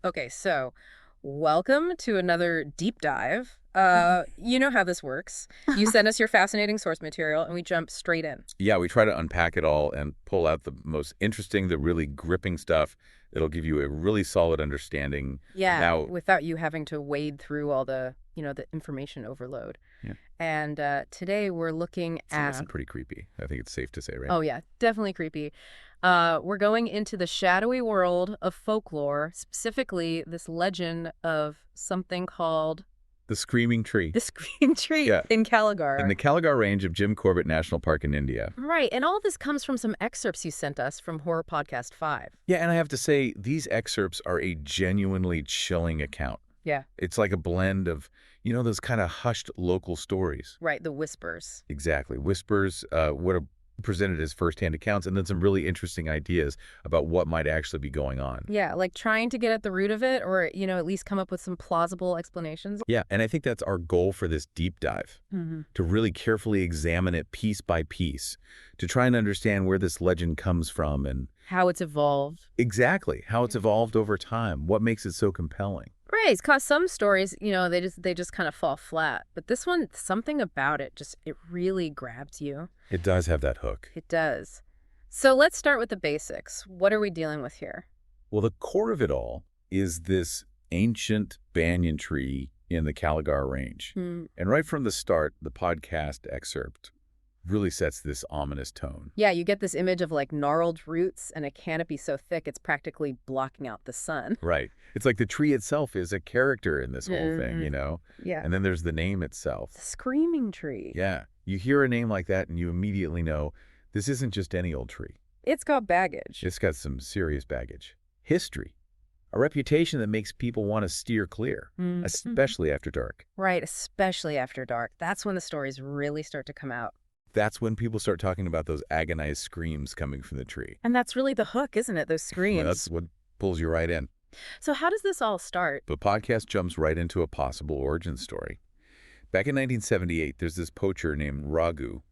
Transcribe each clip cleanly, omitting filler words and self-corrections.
Okay, so welcome to another deep dive. You know how this works. You send us your fascinating source material and we jump straight in. Yeah, we try to unpack it all and pull out the most interesting, the really gripping stuff that'll give you a really solid understanding. Yeah, Now, without you having to wade through all the information overload. yeah, And today we're looking it's at, also pretty creepy. I think it's safe to say, right? oh yeah, definitely creepy. We're going into the shadowy world of folklore, specifically this legend of something called The Screaming Tree. the Scream Tree Yeah, in in Kalagarh. the Kalagarh range of Jim Corbett National Park in India. Right, and all this comes from some excerpts you sent us from Horror Podcast 5. Yeah, and I have to say, these excerpts are a genuinely chilling account. Yeah. It's like a blend of, those kind of hushed local stories. Right, the whispers. Exactly. Whispers, what are presented as firsthand accounts, and then some really interesting ideas about what might actually be going on. Yeah, like trying to get at the root of it or, at least come up with some plausible explanations. Yeah, and I think that's our goal for this deep dive, Hmm. to really carefully examine it piece by piece, to try and understand where this legend comes from and How it's evolved. exactly how it's evolved over time, what makes it so compelling. Right, because some stories, they just kind of fall flat. But this one, something about it it really grabs you. It does have that hook. It does. So let's start with the basics. What are we dealing with here? Well, the core of it all is this ancient banyan tree in the Kalagarh range. Hmm. And right from the start, the podcast excerpt really sets this ominous tone. Yeah, you get this image of like gnarled roots and a canopy so thick it's practically blocking out the sun. Right. It's like the tree itself is a character in this whole thing, Mhm. Yeah. And then there's the name itself. The screaming tree. Yeah. You hear a name like that and you immediately know this isn't just any old tree. It's got baggage. It's got some serious baggage. History. A reputation that makes people want to steer clear, Mhm. especially after dark. Right, especially after dark. That's when the stories really start to come out. That's when people start talking about those agonized screams coming from the tree. And that's really the hook, isn't it? Those Well, screams. that's what pulls you right in. So how does this all start? The podcast jumps right into a possible origin story. Back in 1978, there's this poacher named Raghu,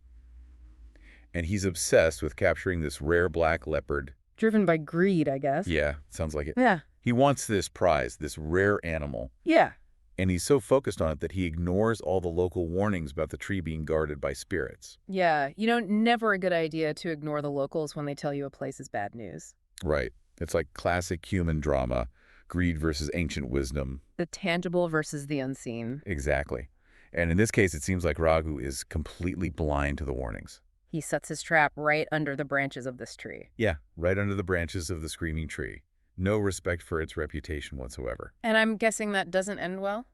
and he's obsessed with capturing this rare black leopard. Driven by greed, I guess. Yeah, sounds like it. Yeah. He wants this prize, this rare animal, Yeah. and he's so focused on it that he ignores all the local warnings about the tree being guarded by spirits. Yeah. Never a good idea to ignore the locals when they tell you a place is bad news. Right. It's like classic human drama, greed versus ancient wisdom. The tangible versus the unseen. Exactly. And in this case, it seems like Raghu is completely blind to the warnings. He sets his trap right under the branches of this tree. Yeah, right under the branches of the screaming tree. No respect for its reputation whatsoever. And I'm guessing that doesn't end well?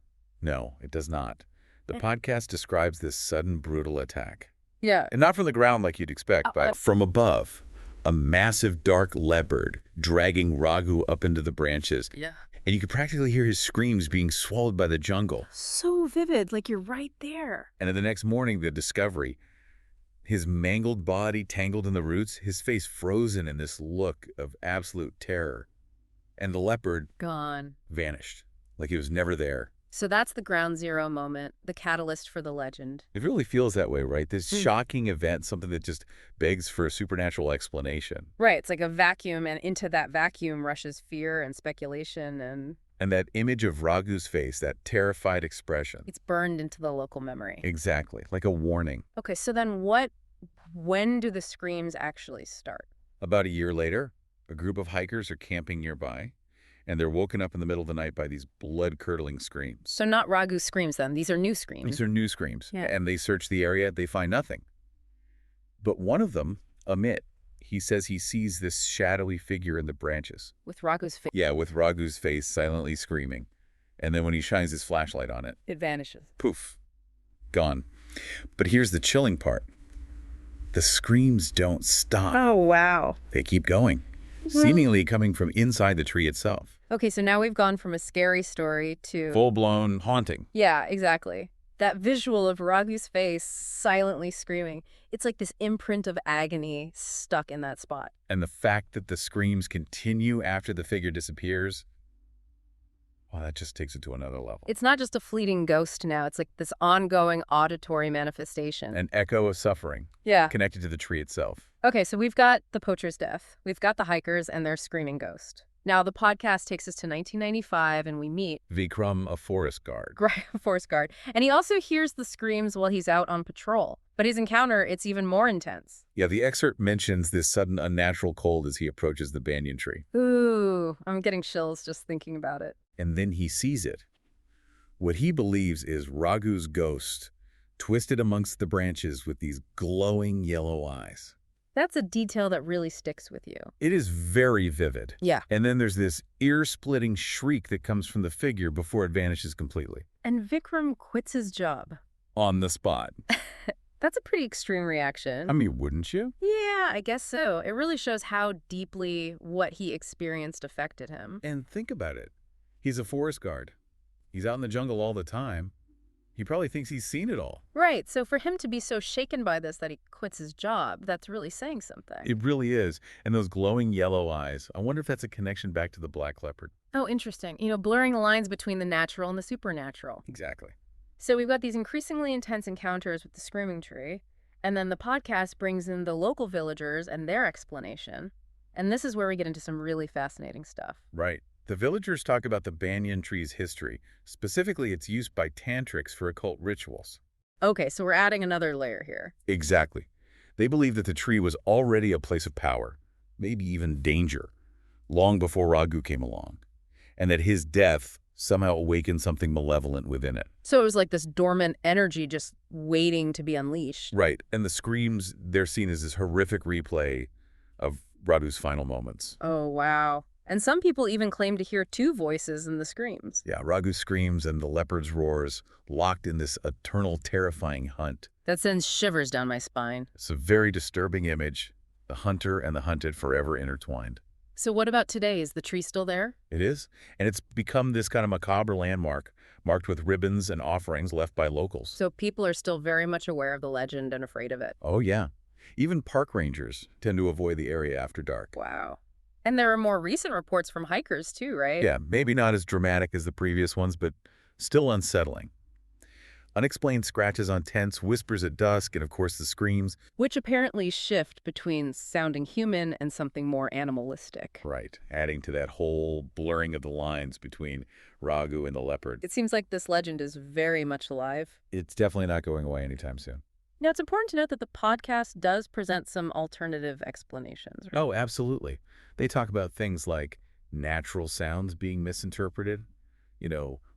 No, it does not. The podcast describes this sudden, brutal attack. Yeah. And not from the ground like you'd expect, but from above. A massive dark leopard dragging Raghu up into the branches. Yeah. And you could practically hear his screams being swallowed by the jungle. So vivid, like you're right there. And the next morning, the discovery, his mangled body tangled in the roots, his face frozen in this look of absolute terror. And the leopard Gone. vanished, like he was never there. So that's the ground zero moment, the catalyst for the legend. It really feels that way, right? This shocking event, something that just begs for a supernatural explanation. Right, it's like a vacuum, and into that vacuum rushes fear and speculation, and And that image of Raghu's face, that terrified expression. it's burned into the local memory. Exactly, like a warning. Okay, so then when do the screams actually start? About a year later, a group of hikers are camping nearby, and they're woken up in the middle of the night by these blood-curdling screams. So not Ragu screams then, these are new screams. These are new screams, Yeah. and they search the area, they find nothing. But one of them, Amit, he says he sees this shadowy figure in the branches. With Ragu's face, Yeah, with Raghu's face silently screaming. And then when he shines his flashlight on it, it vanishes. poof, gone. But here's the chilling part. The screams don't stop. Oh, wow. They keep going, seemingly coming from inside the tree itself. Okay, so now we've gone from a scary story to... Full-blown haunting. Yeah, exactly. That visual of Ragu's face silently screaming, it's like this imprint of agony stuck in that spot. And the fact that the screams continue after the figure disappears, well, that just takes it to another level. It's not just a fleeting ghost now, it's like this ongoing auditory manifestation. An echo of suffering Yeah. connected to the tree itself. Okay, so we've got the poacher's death. We've got the hikers and their screaming ghost. Now, the podcast takes us to 1995, and we meet Vikram, a forest guard. Forest Guard. And he also hears the screams while he's out on patrol. But his encounter, it's even more intense. Yeah, the excerpt mentions this sudden unnatural cold as he approaches the banyan tree. Ooh, I'm getting chills just thinking about it. And then he sees it. What he believes is Raghu's ghost, twisted amongst the branches with these glowing yellow eyes. That's a detail that really sticks with you. It is very vivid. Yeah. And then there's this ear-splitting shriek that comes from the figure before it vanishes completely. And Vikram quits his job. On the spot. That's a pretty extreme reaction. I mean, wouldn't you? Yeah, I guess so. It really shows how deeply what he experienced affected him. And think about it. He's a forest guard. He's out in the jungle all the time. He probably thinks he's seen it all. Right, so for him to be so shaken by this that he quits his job, that's really saying something. It really is. And those glowing yellow eyes. I wonder if that's a connection back to the black leopard. Oh, interesting. Blurring the lines between the natural and the supernatural. Exactly. So we've got these increasingly intense encounters with the screaming tree, and then the podcast brings in the local villagers and their explanation. And this is where we get into some really fascinating stuff. Right. The villagers talk about the banyan tree's history, specifically its use by tantrics for occult rituals. Okay, so we're adding another layer here. Exactly. They believe that the tree was already a place of power, maybe even danger, long before Raghu came along, and that his death somehow awakened something malevolent within it. So it was like this dormant energy just waiting to be unleashed. Right, and the screams, they're seen as this horrific replay of Raghu's final moments. Oh, wow. And some people even claim to hear two voices in the screams. Yeah, Raghu's screams and the leopard's roars, locked in this eternal, terrifying hunt. That sends shivers down my spine. It's a very disturbing image, the hunter and the hunted forever intertwined. So what about today? Is the tree still there? It is, and it's become this kind of macabre landmark, marked with ribbons and offerings left by locals. So people are still very much aware of the legend and afraid of it. Oh, yeah. Even park rangers tend to avoid the area after dark. Wow. And there are more recent reports from hikers too, right? Yeah, maybe not as dramatic as the previous ones, but still unsettling. Unexplained scratches on tents, whispers at dusk, and of course the screams. Which apparently shift between sounding human and something more animalistic. Right, adding to that whole blurring of the lines between Raghu and the leopard. It seems like this legend is very much alive. It's definitely not going away anytime soon. Now, it's important to note that the podcast does present some alternative explanations. Right? Oh, absolutely. They talk about things like natural sounds being misinterpreted,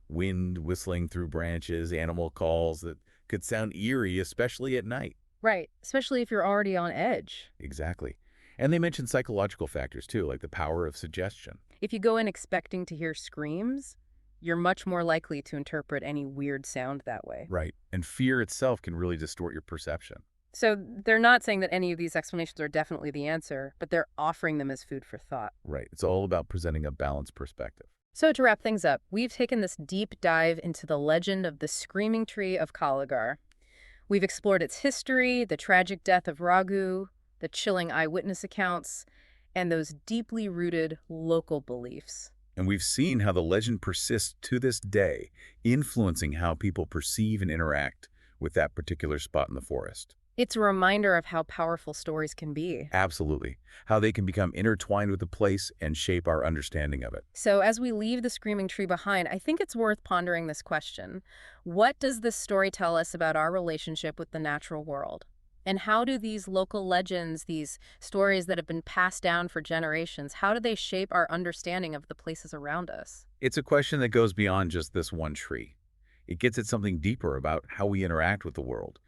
wind whistling through branches, animal calls that could sound eerie, especially at night. Right, especially if you're already on edge. Exactly. And they mention psychological factors, too, like the power of suggestion. If you go in expecting to hear screams, you're much more likely to interpret any weird sound that way. Right. And fear itself can really distort your perception. So they're not saying that any of these explanations are definitely the answer, but they're offering them as food for thought. Right. It's all about presenting a balanced perspective. So to wrap things up, we've taken this deep dive into the legend of the screaming tree of Kalagarh. We've explored its history, the tragic death of Raghu, the chilling eyewitness accounts, and those deeply rooted local beliefs. And we've seen how the legend persists to this day, influencing how people perceive and interact with that particular spot in the forest. It's a reminder of how powerful stories can be. Absolutely. How they can become intertwined with the place and shape our understanding of it. So as we leave the screaming tree behind, I think it's worth pondering this question. What does this story tell us about our relationship with the natural world? And how do these local legends, these stories that have been passed down for generations, how do they shape our understanding of the places around us? It's a question that goes beyond just this one tree. It gets at something deeper about how we interact with the world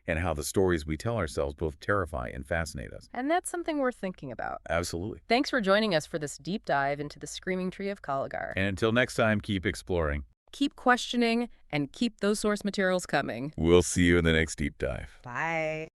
and how the stories we tell ourselves both terrify and fascinate us. And that's something worth thinking about. Absolutely. Thanks for joining us for this deep dive into the screaming tree of Kalagarh. And until next time, keep exploring. Keep questioning and keep those source materials coming. We'll see you in the next deep dive. Bye.